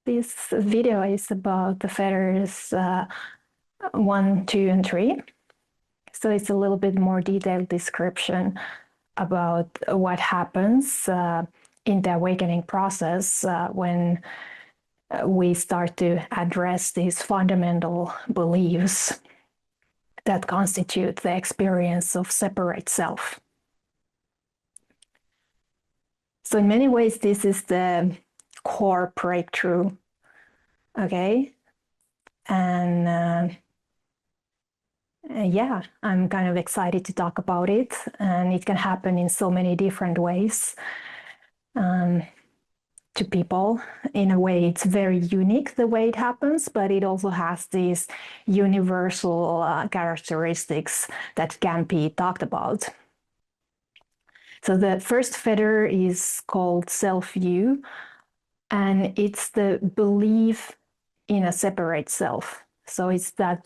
this video is about the Fetters 1, 2, and 3. So it's a little bit more detailed description about what happens in the awakening process when we start to address these fundamental beliefs that constitute the experience of separate self. So in many ways, this is the core breakthrough, okay? And yeah, I'm kind of excited to talk about it, and it can happen in so many different ways to people. In a way, it's very unique the way it happens, but it also has these universal characteristics that can be talked about. So the first fetter is called self-view, and it's the belief in a separate self. So it's that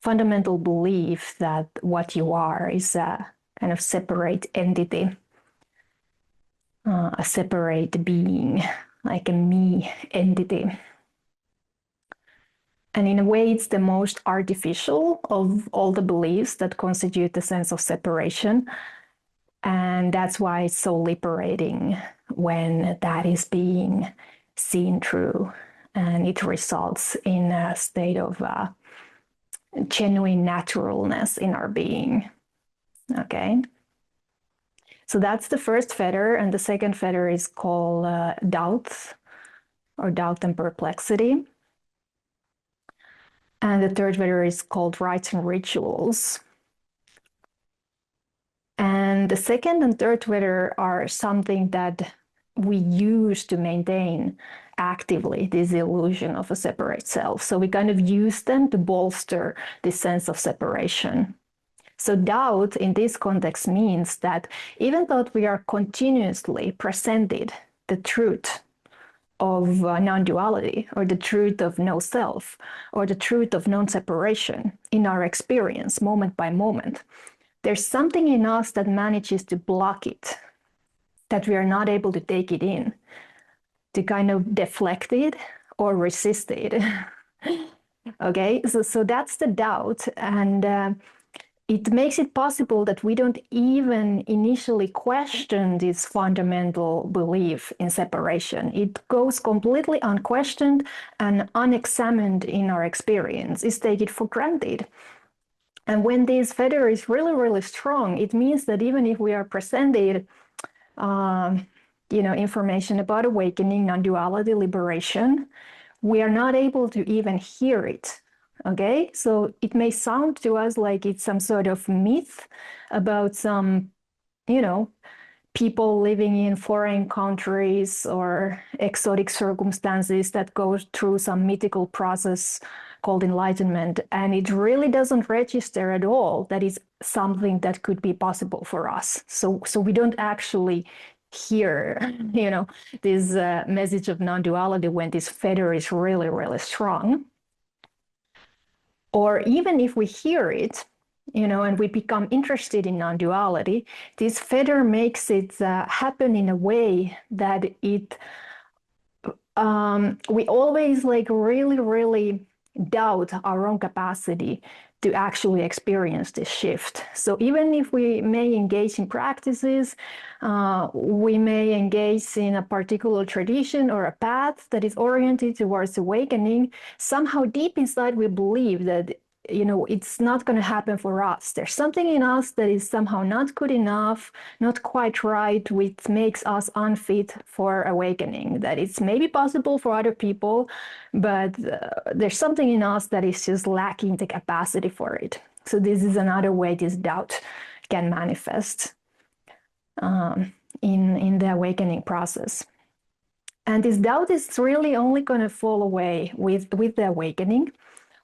fundamental belief that what you are is a kind of separate entity, a separate being, like a me entity. And in a way, it's the most artificial of all the beliefs that constitute the sense of separation. And that's why it's so liberating when that is being seen through, and it results in a state of genuine naturalness in our being. Okay. So that's the first fetter, and the second fetter is called doubt, or doubt and perplexity. And the third fetter is called rites and rituals. And the second and third fetter are something that we use to maintain actively this illusion of a separate self. So we kind of use them to bolster this sense of separation. So doubt in this context means that even though we are continuously presented the truth of non-duality, or the truth of no self, or the truth of non-separation in our experience moment by moment, there's something in us that manages to block it, that we are not able to take it in, to kind of deflect it or resist it. Okay, so that's the doubt, and it makes it possible that we don't even initially question this fundamental belief in separation. It goes completely unquestioned and unexamined in our experience. It's taken for granted. And when this fetter is really, really strong, it means that even if we are presented information about awakening, non-duality, liberation, we are not able to even hear it. Okay, so it may sound to us like it's some sort of myth about some, people living in foreign countries or exotic circumstances that go through some mythical process called enlightenment, and it really doesn't register at all that it's something that could be possible for us. So we don't actually hear, this message of non-duality when this fetter is really, really strong. Or even if we hear it, and we become interested in non-duality, this fetter makes it happen in a way that we always really, really doubt our own capacity to actually experience this shift. So even if we may engage in practices, we may engage in a particular tradition or a path that is oriented towards awakening, somehow deep inside we believe that it's not going to happen for us. There's something in us that is somehow not good enough, not quite right, which makes us unfit for awakening, that it's maybe possible for other people, but there's something in us that is just lacking the capacity for it. So this is another way this doubt can manifest in the awakening process. And this doubt is really only going to fall away with the awakening,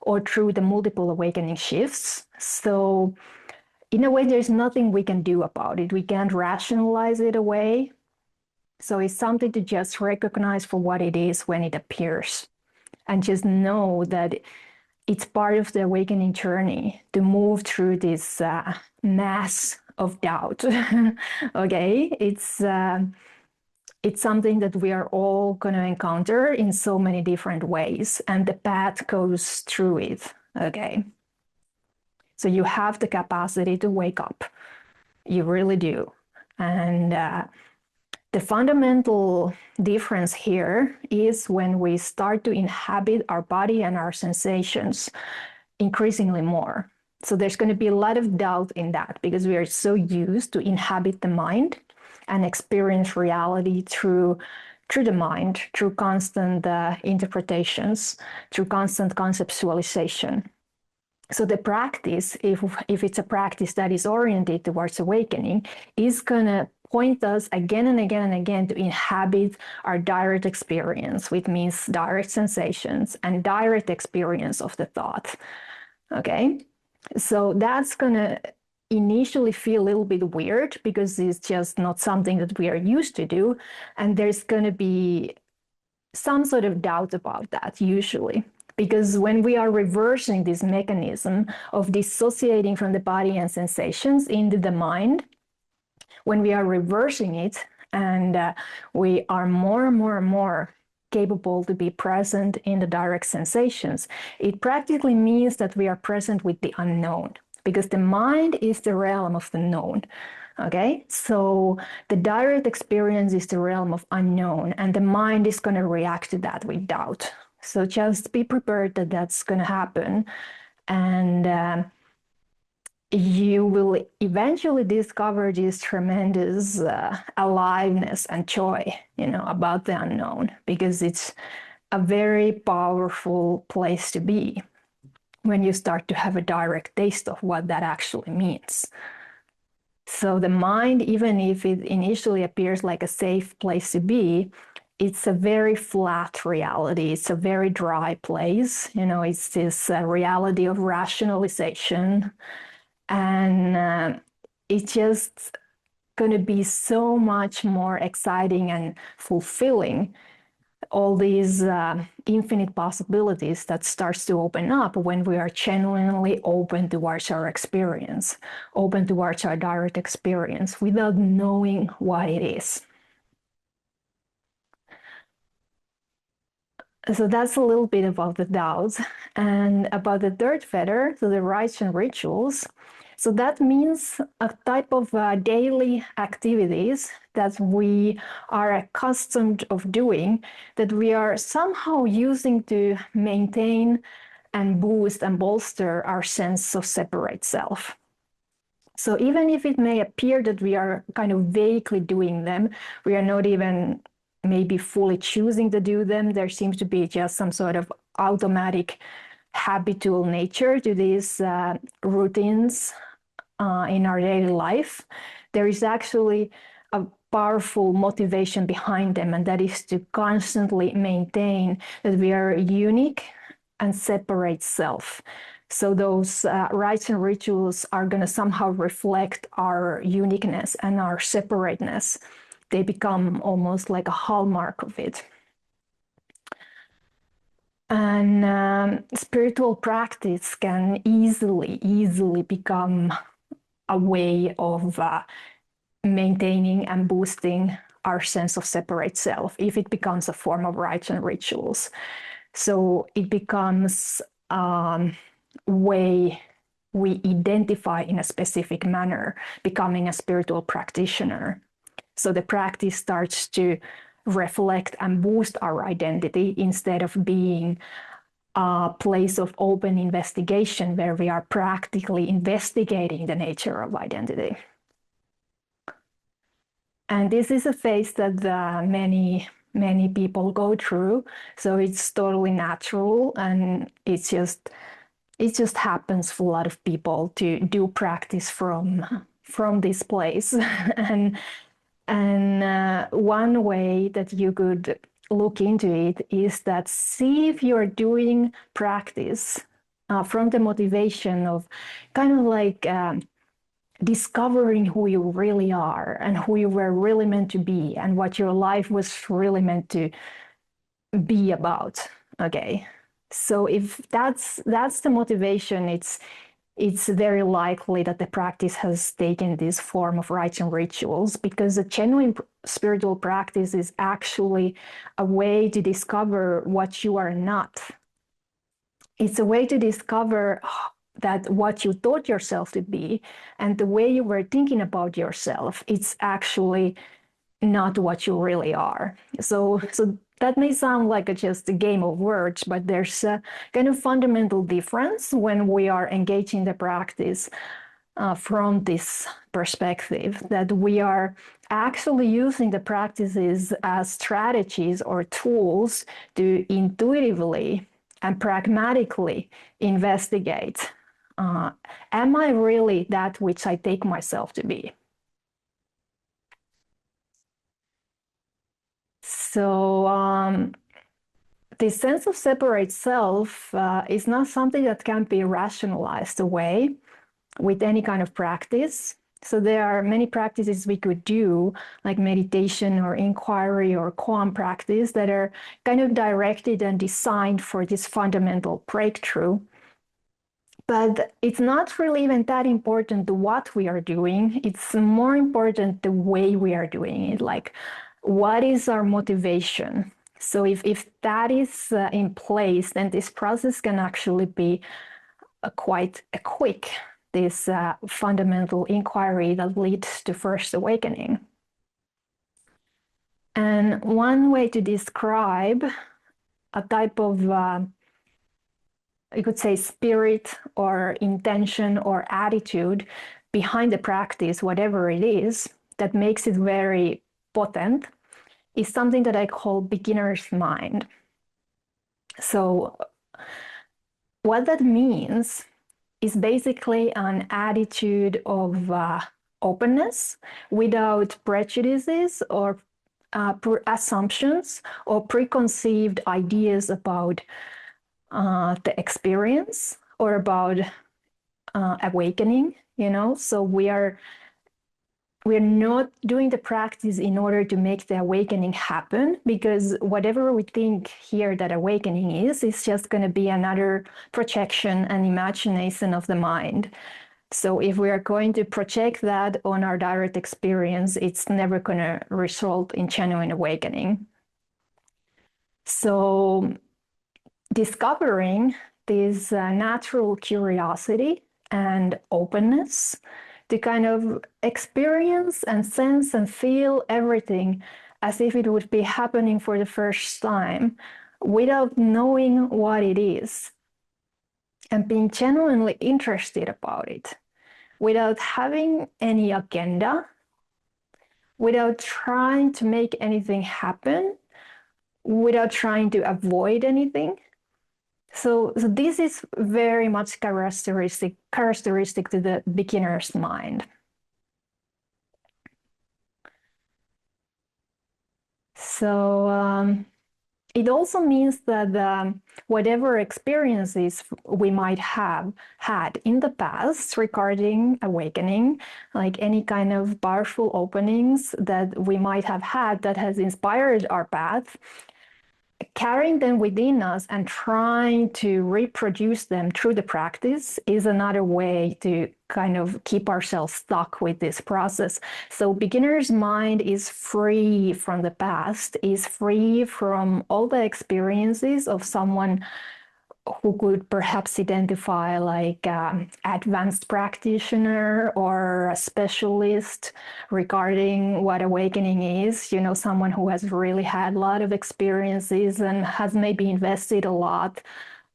or through the multiple awakening shifts. So in a way, there's nothing we can do about it. We can't rationalize it away. So it's something to just recognize for what it is when it appears, and just know that it's part of the awakening journey to move through this mass of doubt. Okay, it's it's something that we are all going to encounter in so many different ways, and the path goes through it. Okay. So you have the capacity to wake up. You really do. And the fundamental difference here is when we start to inhabit our body and our sensations increasingly more. So there's going to be a lot of doubt in that because we are so used to inhabit the mind and experience reality through the mind, through constant interpretations, through constant conceptualization. So the practice, if it's a practice that is oriented towards awakening, is going to point us again and again and again to inhabit our direct experience, which means direct sensations and direct experience of the thought. Okay, so that's going to initially feel a little bit weird because it's just not something that we are used to do. And there's going to be some sort of doubt about that usually. Because when we are reversing this mechanism of dissociating from the body and sensations into the mind, when we are reversing it and we are more and more and more capable to be present in the direct sensations, it practically means that we are present with the unknown, because the mind is the realm of the known. Okay, so the direct experience is the realm of unknown, and the mind is going to react to that with doubt. So just be prepared that that's going to happen, and you will eventually discover this tremendous aliveness and joy, about the unknown, because it's a very powerful place to be when you start to have a direct taste of what that actually means. So the mind, even if it initially appears like a safe place to be, it's a very flat reality. It's a very dry place. It's this reality of rationalization. And it's just going to be so much more exciting and fulfilling, all these infinite possibilities that starts to open up when we are genuinely open towards our experience, open towards our direct experience without knowing what it is. So that's a little bit about the doubts. And about the third fetter, so the rites and rituals. So that means a type of daily activities that we are accustomed of doing, that we are somehow using to maintain and boost and bolster our sense of separate self. So even if it may appear that we are kind of vaguely doing them, we are not even maybe fully choosing to do them, there seems to be just some sort of automatic habitual nature to these routines in our daily life. There is actually a powerful motivation behind them, and that is to constantly maintain that we are unique and separate self. So those rites and rituals are going to somehow reflect our uniqueness and our separateness. They become almost like a hallmark of it. And spiritual practice can easily become a way of maintaining and boosting our sense of separate self if it becomes a form of rites and rituals. So it becomes a way we identify in a specific manner, becoming a spiritual practitioner. So the practice starts to reflect and boost our identity instead of being a place of open investigation where we are practically investigating the nature of identity. And this is a phase that many people go through. So it's totally natural, and it just happens for a lot of people to do practice from this place. And one way that you could look into it is that see if you're doing practice from the motivation of kind of like discovering who you really are and who you were really meant to be and what your life was really meant to be about. Okay, so if that's the motivation, it's very likely that the practice has taken this form of rites and rituals, because a genuine spiritual practice is actually a way to discover what you are not. It's a way to discover that what you thought yourself to be and the way you were thinking about yourself, it's actually not what you really are. So that may sound like just a game of words, but there's a kind of fundamental difference when we are engaging the practice from this perspective, that we are actually using the practices as strategies or tools to intuitively and pragmatically investigate, am I really that which I take myself to be? So this sense of separate self is not something that can be rationalized away with any kind of practice. So there are many practices we could do, like meditation or inquiry or koan practice, that are kind of directed and designed for this fundamental breakthrough. But it's not really even that important what we are doing. It's more important the way we are doing it, like what is our motivation? So if that is in place, then this process can actually be quite quick, this fundamental inquiry that leads to first awakening. And one way to describe a type of, you could say, spirit or intention or attitude behind the practice, whatever it is, that makes it very potent, is something that I call beginner's mind. So what that means is basically an attitude of openness without prejudices or assumptions or preconceived ideas about the experience or about awakening, you know? So we're not doing the practice in order to make the awakening happen, because whatever we think here that awakening is just going to be another projection and imagination of the mind. So if we are going to project that on our direct experience, it's never going to result in genuine awakening. So discovering this natural curiosity and openness to kind of experience and sense and feel everything as if it would be happening for the first time without knowing what it is, and being genuinely interested about it without having any agenda, without trying to make anything happen, without trying to avoid anything. So this is very much characteristic to the beginner's mind. So it also means that whatever experiences we might have had in the past regarding awakening, like any kind of powerful openings that we might have had that has inspired our path, carrying them within us and trying to reproduce them through the practice is another way to kind of keep ourselves stuck with this process. So beginner's mind is free from the past, is free from all the experiences of someone who could perhaps identify like advanced practitioner or a specialist regarding what awakening is, you know, someone who has really had a lot of experiences and has maybe invested a lot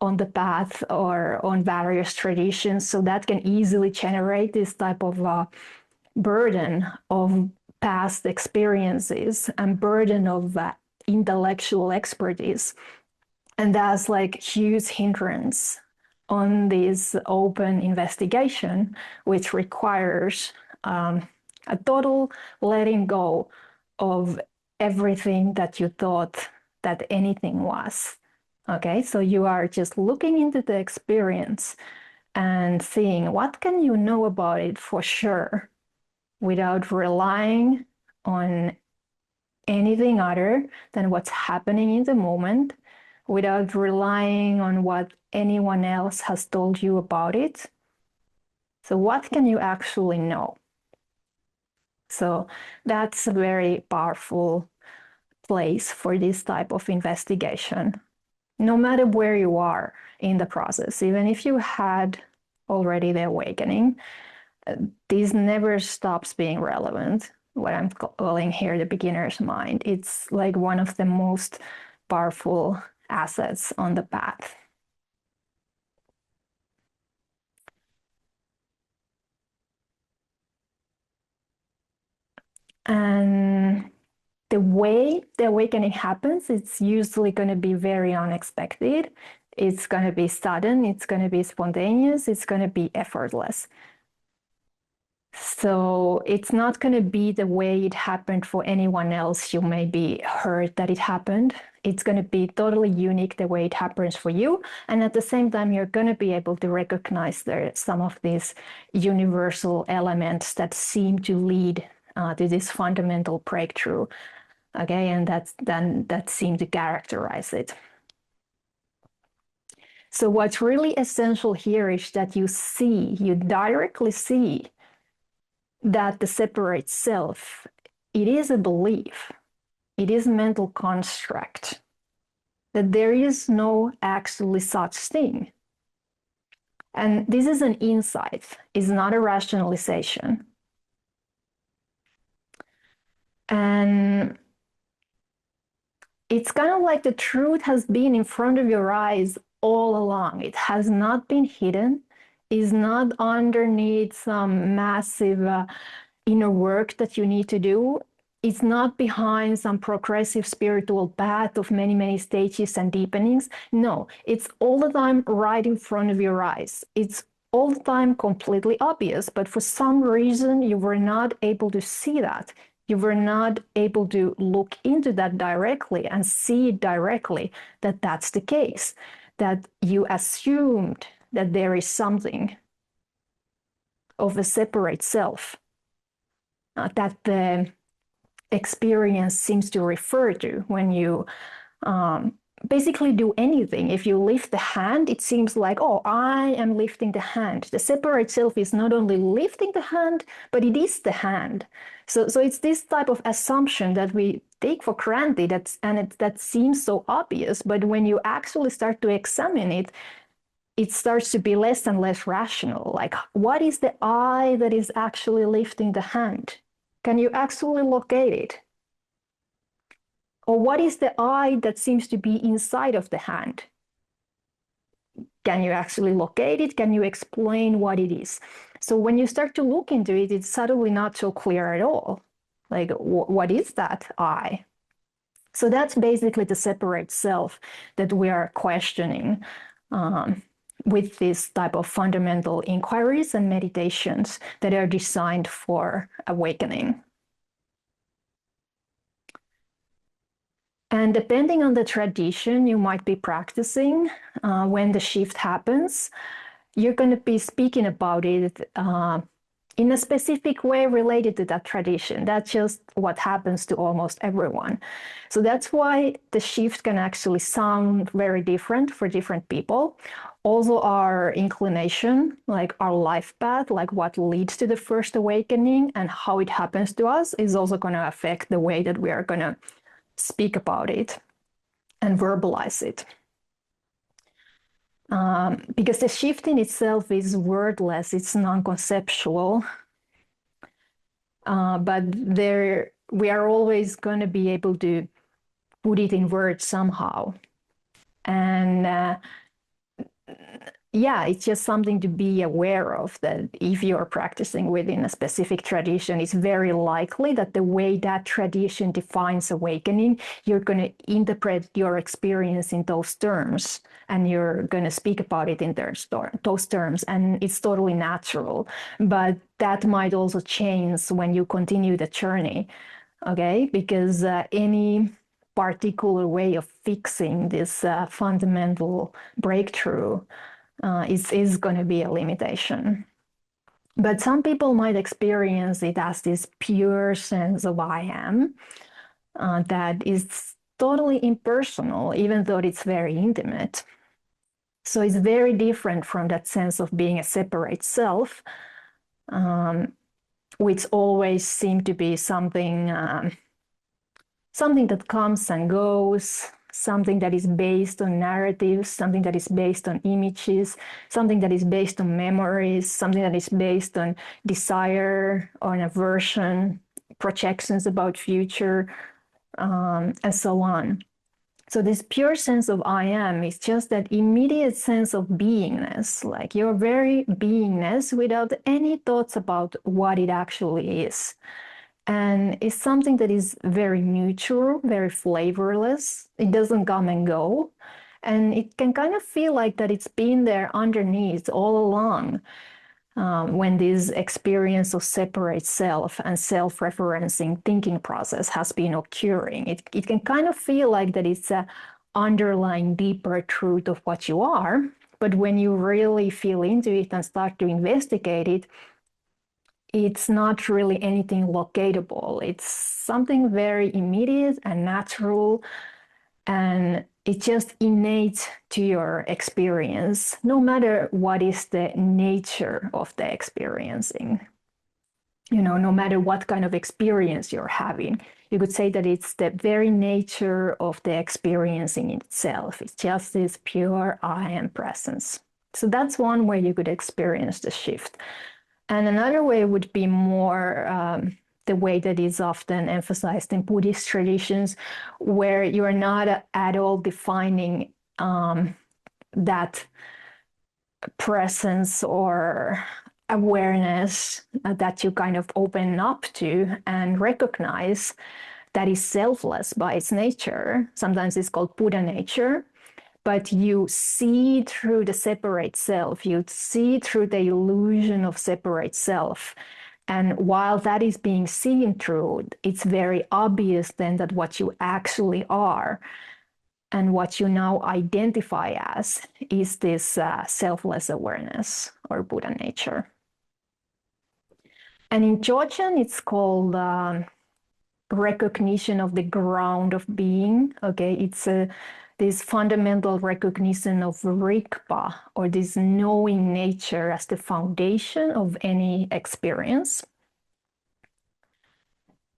on the path or on various traditions. So that can easily generate this type of burden of past experiences and burden of intellectual expertise. And that's like huge hindrance on this open investigation, which requires a total letting go of everything that you thought that anything was. Okay, so you are just looking into the experience and seeing what can you know about it for sure without relying on anything other than what's happening in the moment, without relying on what anyone else has told you about it. So what can you actually know? So that's a very powerful place for this type of investigation, no matter where you are in the process. Even if you had already the awakening, this never stops being relevant. What I'm calling here the beginner's mind. It's like one of the most powerful assets on the path. And the way the awakening happens, it's usually going to be very unexpected. It's going to be sudden, it's going to be spontaneous, it's going to be effortless. So it's not going to be the way it happened for anyone else you maybe heard that it happened. It's going to be totally unique the way it happens for you. And at the same time, you're going to be able to recognize some of these universal elements that seem to lead to this fundamental breakthrough. Okay, and that seem to characterize it. So what's really essential here is that you directly see that the separate self, it is a belief, it is a mental construct, that there is no actually such thing. And this is an insight, it's not a rationalization. And it's kind of like the truth has been in front of your eyes all along. It has not been hidden, is not underneath some massive inner work that you need to do. It's not behind some progressive spiritual path of many, many stages and deepenings. No, it's all the time right in front of your eyes. It's all the time completely obvious, but for some reason you were not able to see that. You were not able to look into that directly and see directly that that's the case, that you assumed that there is something of a separate self that the experience seems to refer to when you basically do anything. If you lift the hand, it seems like, oh, I am lifting the hand. The separate self is not only lifting the hand, but it is the hand. So it's this type of assumption that we take for granted, that seems so obvious, but when you actually start to examine it, it starts to be less and less rational. Like, what is the I that is actually lifting the hand? Can you actually locate it? Or what is the I that seems to be inside of the hand? Can you actually locate it? Can you explain what it is? So when you start to look into it, it's suddenly not so clear at all. Like, what is that I? So that's basically the separate self that we are questioning with this type of fundamental inquiries and meditations that are designed for awakening. And depending on the tradition you might be practicing, when the shift happens, you're going to be speaking about it in a specific way related to that tradition. That's just what happens to almost everyone. So that's why the shift can actually sound very different for different people. Also, our inclination, like our life path, like what leads to the first awakening and how it happens to us, is also going to affect the way that we are going to speak about it and verbalize it. Because the shift in itself is wordless, it's non-conceptual, but we are always going to be able to put it in words somehow. And yeah, it's just something to be aware of, that if you're practicing within a specific tradition, it's very likely that the way that tradition defines awakening, you're going to interpret your experience in those terms, and you're going to speak about it in those terms, and it's totally natural. But that might also change when you continue the journey, okay? Because any particular way of fixing this fundamental breakthrough is going to be a limitation. But some people might experience it as this pure sense of I am that is totally impersonal, even though it's very intimate. So it's very different from that sense of being a separate self, which always seem to be something something that comes and goes, something that is based on narratives, something that is based on images, something that is based on memories, something that is based on desire, on aversion, projections about future, and so on. So this pure sense of I am is just that immediate sense of beingness, like your very beingness without any thoughts about what it actually is. And it's something that is very neutral, very flavorless. It doesn't come and go. And it can kind of feel like that it's been there underneath all along. When this experience of separate self and self-referencing thinking process has been occurring. It can kind of feel like that it's an underlying deeper truth of what you are, but when you really feel into it and start to investigate it, it's not really anything locatable. It's something very immediate and natural, and it's just innate to your experience, no matter what is the nature of the experiencing. No matter what kind of experience you're having, you could say that it's the very nature of the experiencing itself. It's just this pure I am presence. So that's one way you could experience the shift. And another way would be more the way that is often emphasized in Buddhist traditions, where you are not at all defining that presence or awareness that you kind of open up to and recognize that is selfless by its nature. Sometimes it's called Buddha nature. But you see through the separate self, you see through the illusion of separate self. And while that is being seen through, it's very obvious then that what you actually are and what you now identify as is this selfless awareness or Buddha nature. And in Dzogchen, it's called recognition of the ground of being. Okay, it's this fundamental recognition of Rigpa, or this knowing nature as the foundation of any experience.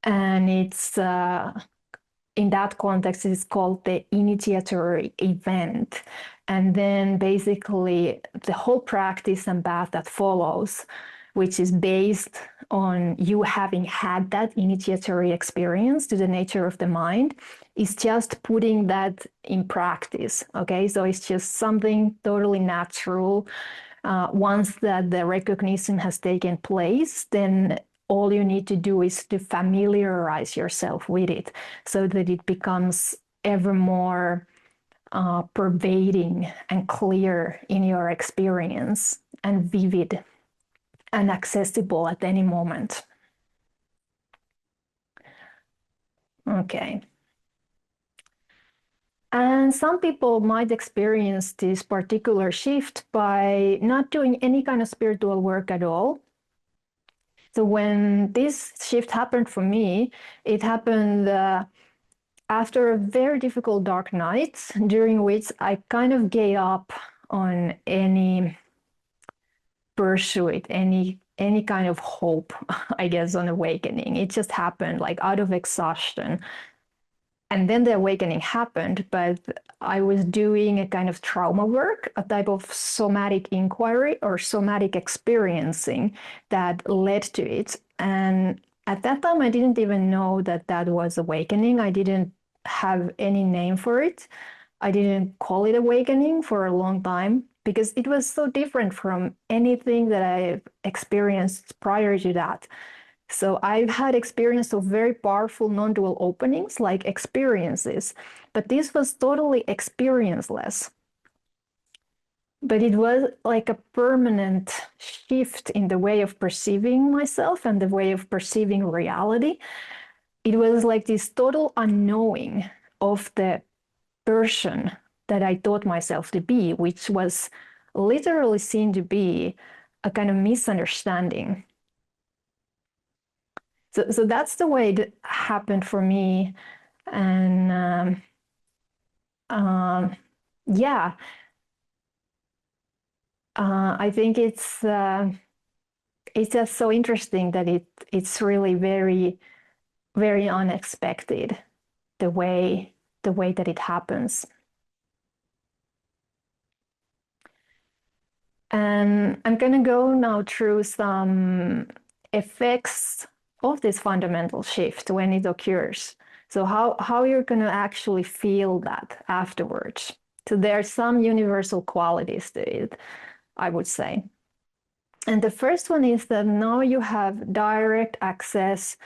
And it's in that context, it's called the initiatory event. And then basically the whole practice and path that follows, which is based on you having had that initiatory experience to the nature of the mind, is just putting that in practice. Okay, so it's just something totally natural. Once that the recognition has taken place, then all you need to do is to familiarize yourself with it so that it becomes ever more pervading and clear in your experience and vivid and accessible at any moment. Okay. And some people might experience this particular shift by not doing any kind of spiritual work at all. So when this shift happened for me, it happened after a very difficult dark night, during which I kind of gave up on any pursuit, any kind of hope, I guess, on awakening. It just happened like out of exhaustion. And then the awakening happened, but I was doing a kind of trauma work, a type of somatic inquiry or somatic experiencing that led to it. And at that time, I didn't even know that that was awakening. I didn't have any name for it. I didn't call it awakening for a long time because it was so different from anything that I've experienced prior to that. So I've had experience of very powerful non-dual openings, like experiences, but this was totally experienceless. But it was like a permanent shift in the way of perceiving myself and the way of perceiving reality. It was like this total unknowing of the person that I thought myself to be, which was literally seen to be a kind of misunderstanding. So that's the way it happened for me. And yeah, I think it's it's just so interesting that it's really very, very unexpected the way that it happens. And I'm going to go now through some effects of this fundamental shift when it occurs. So how you're going to actually feel that afterwards. So there are some universal qualities to it, I would say. And the first one is that now you have direct access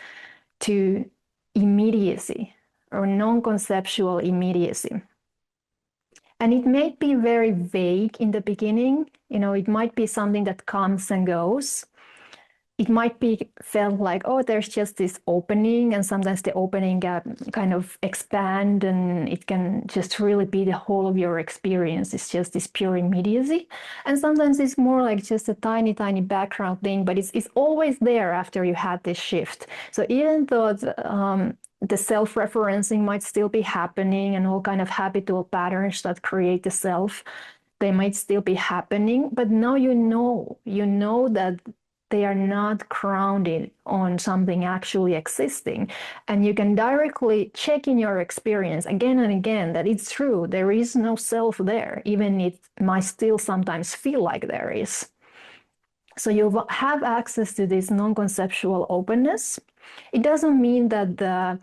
to immediacy or non-conceptual immediacy. And it may be very vague in the beginning. It might be something that comes and goes. It might be felt like, oh, there's just this opening, and sometimes the opening kind of expand, and it can just really be the whole of your experience. It's just this pure immediacy. And sometimes it's more like just a tiny, tiny background thing, but it's always there after you had this shift. So even though the self-referencing might still be happening and all kind of habitual patterns that create the self, they might still be happening, but now you know that they are not grounded on something actually existing. And you can directly check in your experience again and again that it's true. There is no self there, even it might still sometimes feel like there is. So you have access to this non-conceptual openness. It doesn't mean that the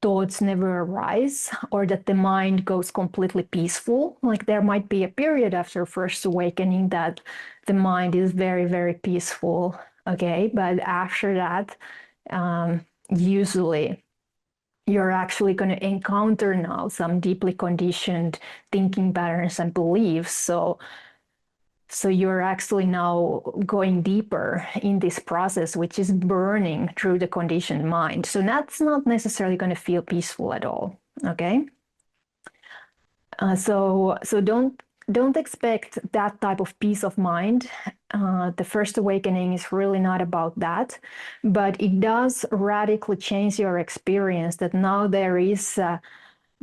thoughts never arise or that the mind goes completely peaceful. Like there might be a period after first awakening that the mind is very, very peaceful. Okay, but after that, usually you're actually going to encounter now some deeply conditioned thinking patterns and beliefs. So you're actually now going deeper in this process, which is burning through the conditioned mind. So that's not necessarily going to feel peaceful at all. Okay. So don't expect that type of peace of mind. The first awakening is really not about that, but it does radically change your experience. That now there is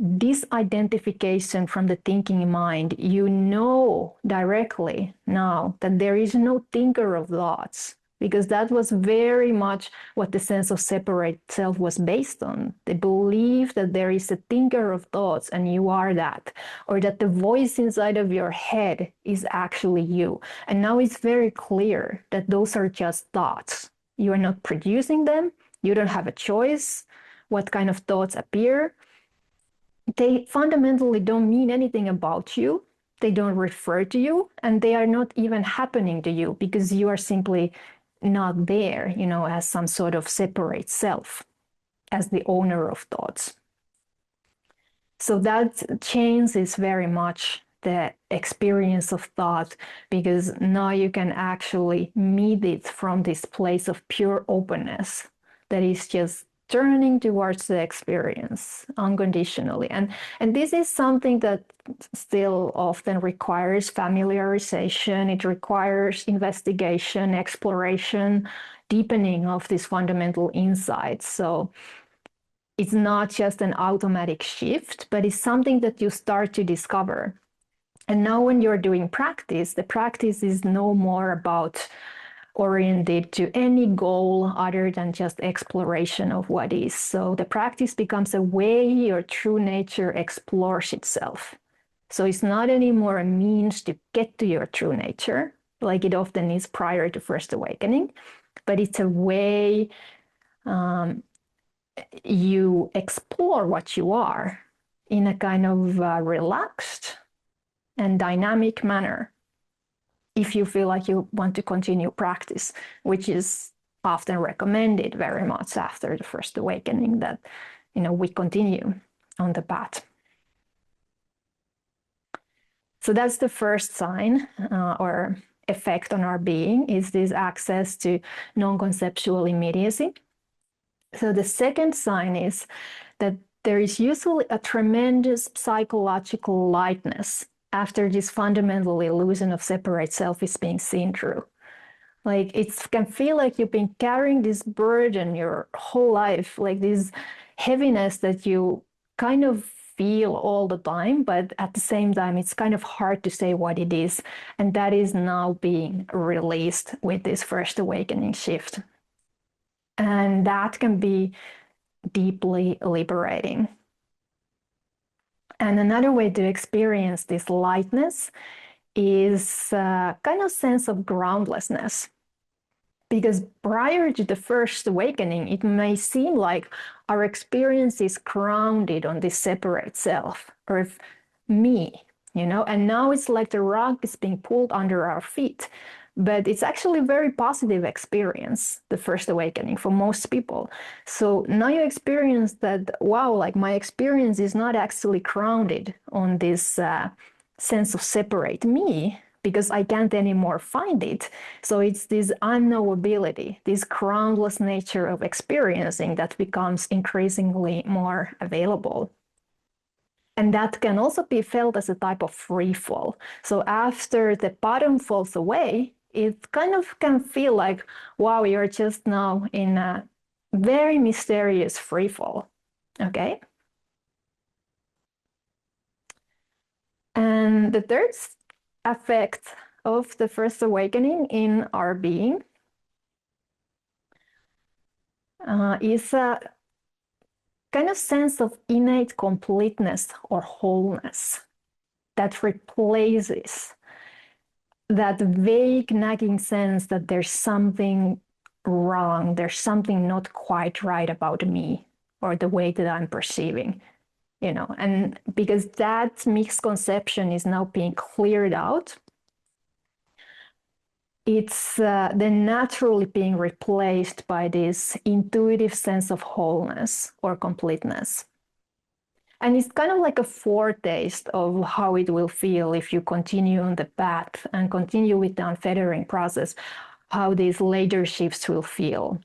disidentification from the thinking mind. You know directly now that there is no thinker of thoughts, because that was very much what the sense of separate self was based on. The belief that there is a thinker of thoughts and you are that, or that the voice inside of your head is actually you. And now it's very clear that those are just thoughts. You are not producing them. You don't have a choice what kind of thoughts appear. They fundamentally don't mean anything about you. They don't refer to you, and they are not even happening to you because you are simply not there, as some sort of separate self, as the owner of thoughts. So that changes very much the experience of thought, because now you can actually meet it from this place of pure openness that is just turning towards the experience unconditionally. And this is something that still often requires familiarization. It requires investigation, exploration, deepening of these fundamental insights. So it's not just an automatic shift, but it's something that you start to discover. And now when you're doing practice, the practice is no more about oriented to any goal other than just exploration of what is. So the practice becomes a way your true nature explores itself. So it's not anymore a means to get to your true nature, like it often is prior to first awakening, but it's a way you explore what you are in a kind of relaxed and dynamic manner, if you feel like you want to continue practice, which is often recommended very much after the first awakening, that we continue on the path. So that's the first sign or effect on our being, is this access to non-conceptual immediacy. So the second sign is that there is usually a tremendous psychological lightness after this fundamental illusion of separate self is being seen through. Like it can feel like you've been carrying this burden your whole life, like this heaviness that you kind of feel all the time, but at the same time, it's kind of hard to say what it is. And that is now being released with this first awakening shift. And that can be deeply liberating. And another way to experience this lightness is a kind of sense of groundlessness. Because prior to the first awakening, it may seem like our experience is grounded on this separate self or me, and now it's like the rug is being pulled under our feet. But it's actually a very positive experience, the first awakening for most people. So now you experience that, wow, like my experience is not actually grounded on this sense of separate me, because I can't anymore find it. So it's this unknowability, this groundless nature of experiencing that becomes increasingly more available. And that can also be felt as a type of free fall. So after the bottom falls away, it kind of can feel like, wow, you're just now in a very mysterious free fall. Okay. And the third effect of the first awakening in our being is a kind of sense of innate completeness or wholeness that replaces that vague nagging sense that there's something wrong, there's something not quite right about me or the way that I'm perceiving, and because that misconception is now being cleared out, it's then naturally being replaced by this intuitive sense of wholeness or completeness. And it's kind of like a foretaste of how it will feel if you continue on the path and continue with the unfettering process, how these later shifts will feel.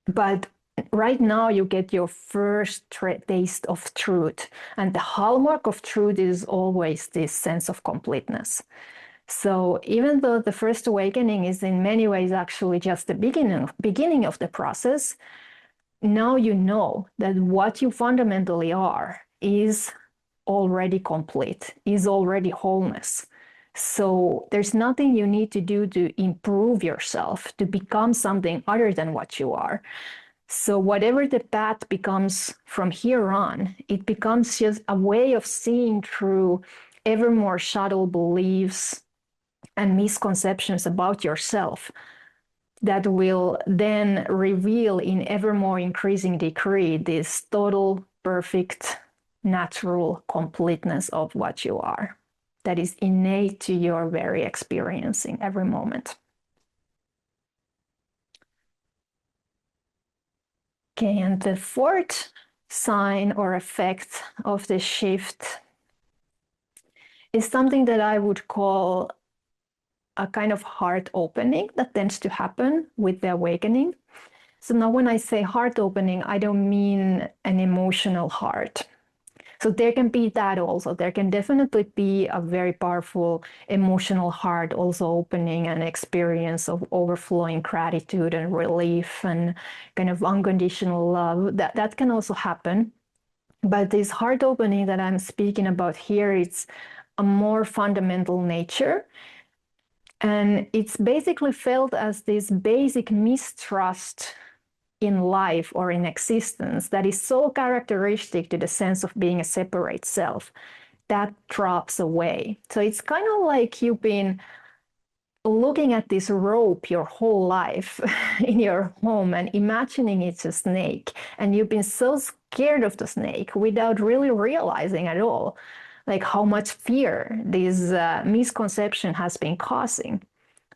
But right now you get your first taste of truth. And the hallmark of truth is always this sense of completeness. So even though the first awakening is in many ways actually just the beginning of the process, now you know that what you fundamentally are is already complete, is already wholeness. So there's nothing you need to do to improve yourself, to become something other than what you are. So whatever the path becomes from here on, it becomes just a way of seeing through ever more subtle beliefs and misconceptions about yourself that will then reveal in ever more increasing degree this total, perfect, natural completeness of what you are that is innate to your very experiencing every moment. Okay, and the fourth sign or effect of the shift is something that I would call a kind of heart opening that tends to happen with the awakening. So now when I say heart opening, I don't mean an emotional heart. So there can be that also. There can definitely be a very powerful emotional heart also opening, an experience of overflowing gratitude and relief and kind of unconditional love. That can also happen. But this heart opening that I'm speaking about here, it's a more fundamental nature. And it's basically felt as this basic mistrust in life or in existence that is so characteristic to the sense of being a separate self that drops away. So it's kind of like you've been looking at this rope your whole life in your home and imagining it's a snake, and you've been so scared of the snake without really realizing at all like how much fear this misconception has been causing.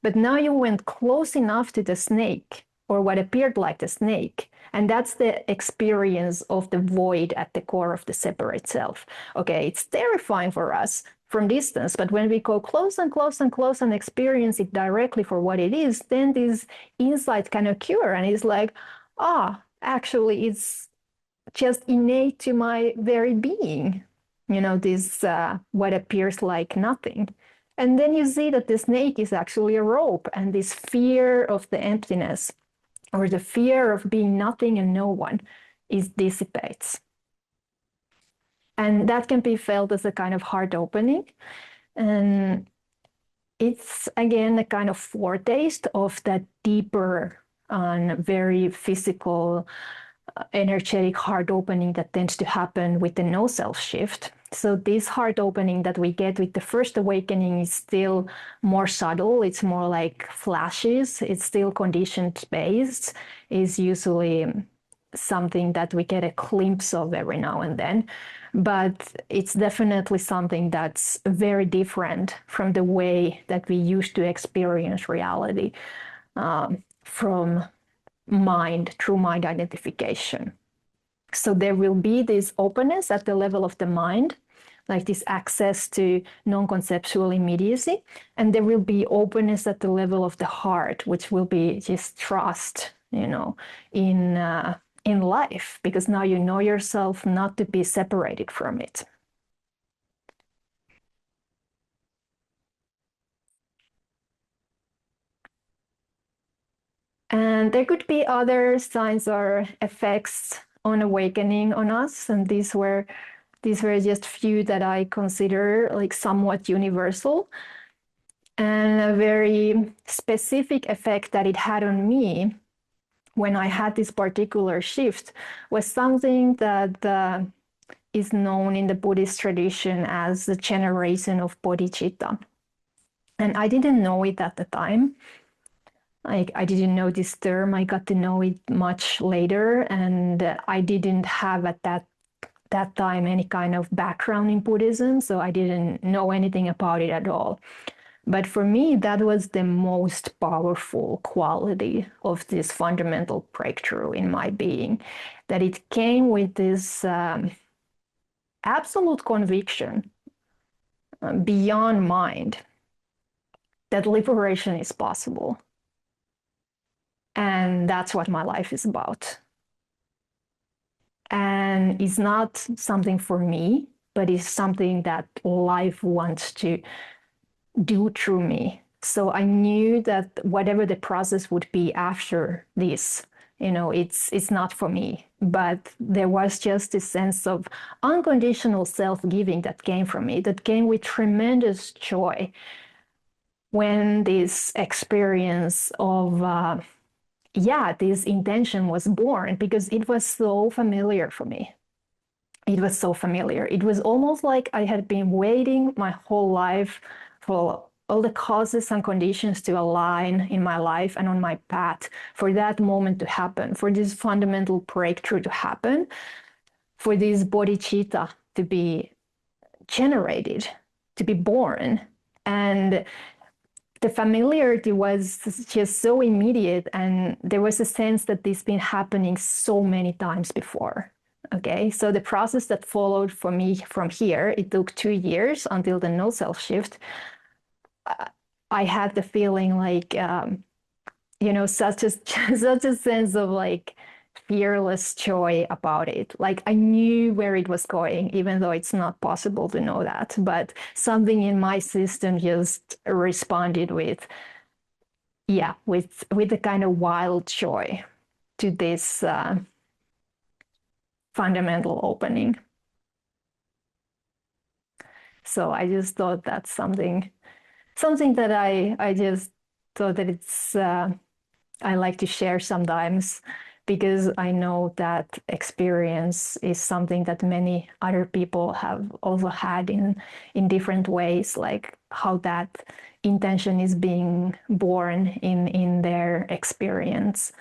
But now you went close enough to the snake, or what appeared like the snake, and that's the experience of the void at the core of the separate self. Okay, it's terrifying for us from distance, but when we go close and close and close and experience it directly for what it is, then this insight can occur, and it's like, actually it's just innate to my very being, this what appears like nothing. And then you see that the snake is actually a rope, and this fear of the emptiness or the fear of being nothing and no one dissipates. And that can be felt as a kind of heart opening. And it's, again, a kind of foretaste of that deeper and very physical, energetic heart opening that tends to happen with the no self shift. So this heart opening that we get with the first awakening is still more subtle. It's more like flashes. It's still conditioned based. Is usually something that we get a glimpse of every now and then. But it's definitely something that's very different from the way that we used to experience reality from mind, through mind identification. So there will be this openness at the level of the mind, like this access to non-conceptual immediacy. And there will be openness at the level of the heart, which will be just trust, in life, because now you know yourself not to be separated from it. And there could be other signs or effects on awakening on us, and these were just few that I consider like somewhat universal. And a very specific effect that it had on me when I had this particular shift was something that is known in the Buddhist tradition as the generation of Bodhicitta. And I didn't know it at the time. Like, I didn't know this term. I got to know it much later, and I didn't have at that time any kind of background in Buddhism, so I didn't know anything about it at all. But for me, that was the most powerful quality of this fundamental breakthrough in my being, that it came with this absolute conviction beyond mind that liberation is possible. And that's what my life is about. And it's not something for me, but it's something that life wants to do through me. So I knew that whatever the process would be after this, it's not for me. But there was just this sense of unconditional self-giving that came from me, that came with tremendous joy when this experience of this intention was born, because it was so familiar for me. It was so familiar. It was almost like I had been waiting my whole life for all the causes and conditions to align in my life and on my path, for that moment to happen, for this fundamental breakthrough to happen, for this bodhicitta to be generated, to be born. And the familiarity was just so immediate, and there was a sense that this has been happening so many times before. Okay, so the process that followed for me from here, it took 2 years until the no self shift. I had the feeling like, such a sense of like fearless joy about it. Like, I knew where it was going, even though it's not possible to know that. But something in my system just responded with the kind of wild joy to this fundamental opening. So I just thought that's something that I just thought that it's I like to share sometimes, because I know that experience is something that many other people have also had in different ways, like how that intention is being born in their experience.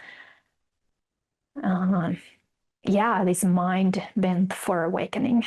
This mind bent for awakening.